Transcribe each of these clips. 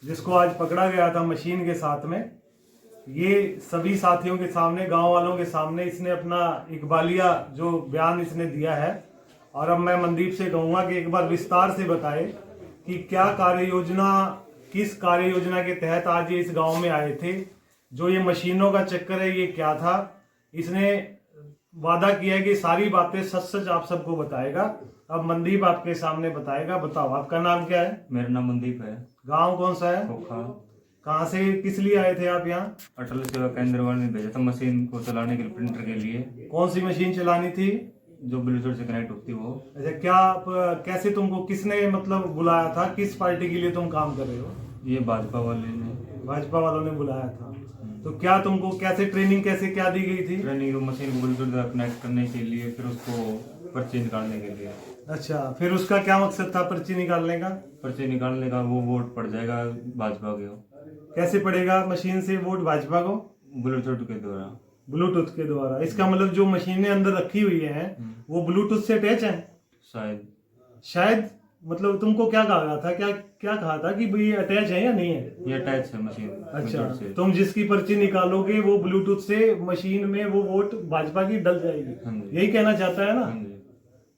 जिसको आज पकड़ा गया था मशीन के साथ में, ये सभी साथियों के सामने, गांव वालों के सामने इसने अपना इकबालिया जो बयान इसने दिया है। और अब मैं मनदीप से कहूँगा कि एक बार विस्तार से बताए कि क्या कार्य योजना, किस कार्य योजना के तहत आज ये इस गांव में आए थे, जो ये मशीनों का चक्कर है ये क्या था। इसने वादा किया है कि सारी बातें सच सच आप सबको बताएगा। अब मनदीप आपके सामने बताएगा। बताओ, आपका नाम क्या है? मेरा नाम मनदीप है। गांव कौन सा है? खोखा। कहाँ से, किस लिए आए थे आप यहाँ? अटल सेवा केंद्र वाले ने भेजा था मशीन को चलाने के लिए, प्रिंटर के लिए। कौन सी मशीन चलानी थी? जो ब्लूटूथ से कनेक्ट होती वो। अच्छा, क्या कैसे तुमको किसने मतलब बुलाया था? किस पार्टी के लिए तुम काम कर रहे हो? ये भाजपा वाले ने। भाजपा वालों ने बुलाया था। तो क्या तुमको कैसे ट्रेनिंग, कैसे क्या दी गई थी? ट्रेनिंग मशीन को ब्लूटूथ से कनेक्ट करने के लिए, फिर उसको पर्ची निकालने के लिए। अच्छा, फिर उसका क्या मकसद था पर्ची निकालने का? पर्ची निकालने का वो वोट पड़ जाएगा भाजपा के। कैसे पड़ेगा मशीन से वोट भाजपा को? ब्लूटूथ के द्वारा। ब्लूटूथ के द्वारा। इसका मतलब जो मशीनें अंदर रखी हुई हैं वो ब्लूटूथ से अटैच है? शायद मतलब तुमको क्या कहा गया था, क्या कहा था कि भाई अटैच है या नहीं है? ये अटैच है मशीन। अच्छा, तुम जिसकी पर्ची निकालोगे वो ब्लूटूथ से मशीन में वो वोट भाजपा की डल जाएगी, यही कहना चाहता है ना?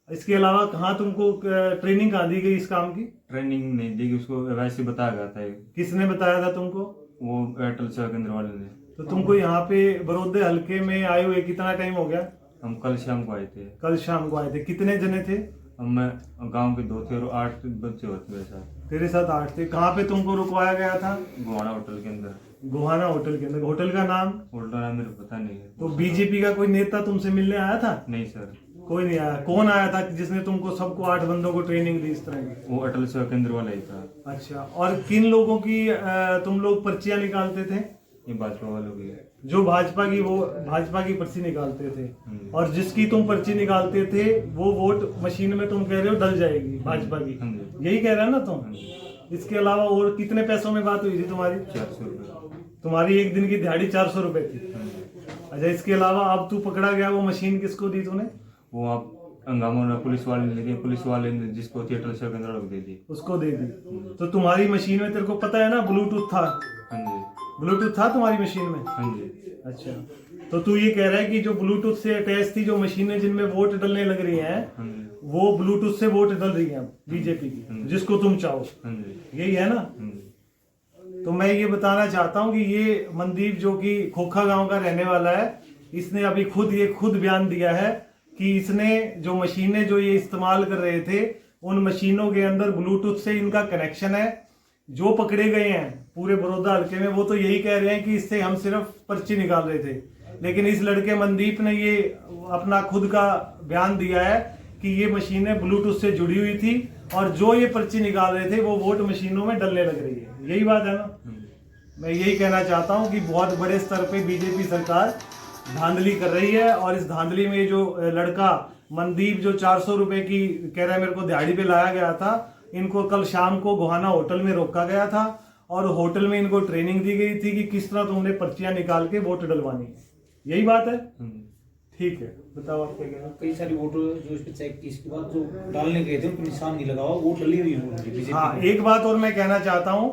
इसके अलावा कहाँ तुमको ट्रेनिंग कहाँ दी गई इस काम की? ट्रेनिंग नहीं दी गई, उसको वैसे बताया गया था। किसने बताया था तुमको? वो अटल सेवा केंद्र वाले ने। तो तुमको यहाँ पे बरोदे हल्के में आए हुए कितना टाइम हो गया? हम कल शाम को आए थे। कल शाम को आए थे। कितने जने थे? हम गांव के 2 थे और 8 बच्चे होते मेरे साथ। तेरे साथ 8 थे। कहाँ पे तुमको रुकवाया गया था? गोहाना होटल के अंदर। गोहाना होटल के अंदर। होटल का नाम? होटल का नाम मेरे को पता नहीं है। तो बीजेपी का कोई नेता तुमसे मिलने आया था? नहीं सर, कोई नहीं आया। कौन आया था जिसने तुमको सबको 8 बंदों को ट्रेनिंग दी इस तरह की? वो अटल सेवा केंद्र वाला ही था। अच्छा, और किन लोगों की तुम लोग पर्चियां निकालते थे? ये भाजपा वालों की। जो भाजपा की, वो भाजपा की पर्ची निकालते थे। और जिसकी तुम पर्ची निकालते थे वो वोट मशीन में तुम कह रहे हो डल जाएगी भाजपा की, यही कह रहे हो ना तुम? इसके अलावा और कितने पैसों में बात हुई थी तुम्हारी? 400 रुपये। तुम्हारी एक दिन की दिहाड़ी 400 रुपए थी। अच्छा, इसके अलावा अब तू पकड़ा गया, वो मशीन किसको दी तूने? वो आप हंगामा पुलिस वाले ने लेके, पुलिस वाले ने जिसको थी अटल सेवा केंद्र वाले को दे दी। उसको दे दी। तो तुम्हारी मशीन में तेरे को पता है ना ब्लूटूथ था? हाँ जी। ब्लूटूथ था तुम्हारी मशीन में? हाँ जी। अच्छा, तो तू ये कह रहा है कि जो ब्लूटूथ से अटैच थी जो मशीनें जिनमें वोट डलने लग रही हैं, वो ब्लूटूथ से वोट डल रही हैं बीजेपी की, जिसको तुम चाहो, यही है ना? तो मैं ये बताना चाहता हूँ कि ये मनदीप जो कि खोखा गांव का रहने वाला है, इसने अभी खुद बयान दिया है कि इसने जो मशीनें जो ये इस्तेमाल कर रहे थे, उन मशीनों के अंदर ब्लूटूथ से इनका कनेक्शन है। जो पकड़े गए हैं पूरे बड़ौदा हल्के में, वो तो यही कह रहे हैं कि इससे हम सिर्फ पर्ची निकाल रहे थे, लेकिन इस लड़के मनदीप ने ये अपना खुद का बयान दिया है कि ये मशीनें ब्लूटूथ से जुड़ी हुई थी और जो ये पर्ची निकाल रहे थे वो वोट मशीनों में डलने लग रही है। यही बात है ना? मैं यही कहना चाहता हूँ कि बहुत बड़े स्तर पे बीजेपी सरकार धांधली कर रही है, और इस धांधली में जो लड़का मनदीप जो 400 रुपए की कह रहा है मेरे को दिहाड़ी पे लाया गया था, इनको कल शाम को गोहाना होटल में रोका गया था और होटल में इनको ट्रेनिंग दी गई थी कि किस तरह तुमने पर्चियां निकाल के वोट डलवानी है। यही बात है? ठीक है, बताओ आप क्या कह रहे हो? कई सारी वोटर जो इस पे चेक की, इसके बाद जो डालने गए थे उनको निशान नहीं लगा हुआ, वो डली हुई है। हाँ, एक बात और मैं कहना चाहता हूँ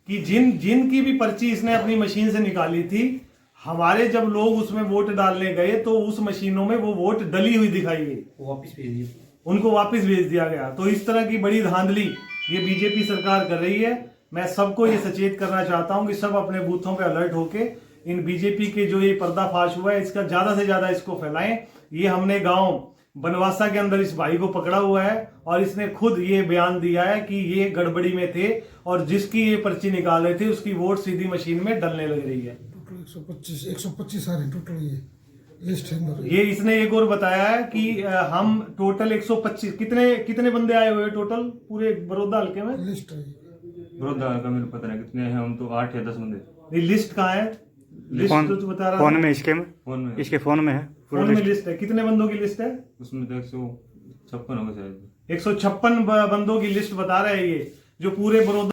कि जिनकी भी पर्ची इसने अपनी मशीन से निकाली थी, हमारे जब लोग उसमें वोट डालने गए तो उस मशीनों में वो वोट डली हुई दिखाई गई, वापस भेज दिए, उनको वापस भेज दिया गया। तो इस तरह की बड़ी धांधली ये बीजेपी सरकार कर रही है। मैं सबको ये सचेत करना चाहता हूँ कि सब अपने बूथों पे अलर्ट होके इन बीजेपी के जो ये पर्दाफाश हुआ है इसका ज्यादा से ज्यादा इसको फैलाएं। ये हमने गांव बनवासा के अंदर इस भाई को पकड़ा हुआ है और इसने खुद ये बयान दिया है कि ये गड़बड़ी में थे और जिसकी ये पर्ची निकाल रहे थे उसकी वोट सीधी मशीन में डलने लग रही है। 125 आ रहे हैं टोटल। ये लिस्ट है। ये इसने एक और बताया है कि हम टोटल 125 कितने बंदे आए हुए टोटल पूरे बड़ौदा हल्के में? लिस्ट है बड़ौदा का मेरे को पता नहीं कितने हैं, हम तो 8 या 10 बंदे। ये लिस्ट कहाँ है? लिस्ट तो बता रहा फोन में, इसके फोन में है। फोन में लिस्ट है। कितने बंदों की लिस्ट है? उसमें तो 156 होगा शायद। 156 बंदों की लिस्ट बता रहा है ये, जो पूरे बड़ौदा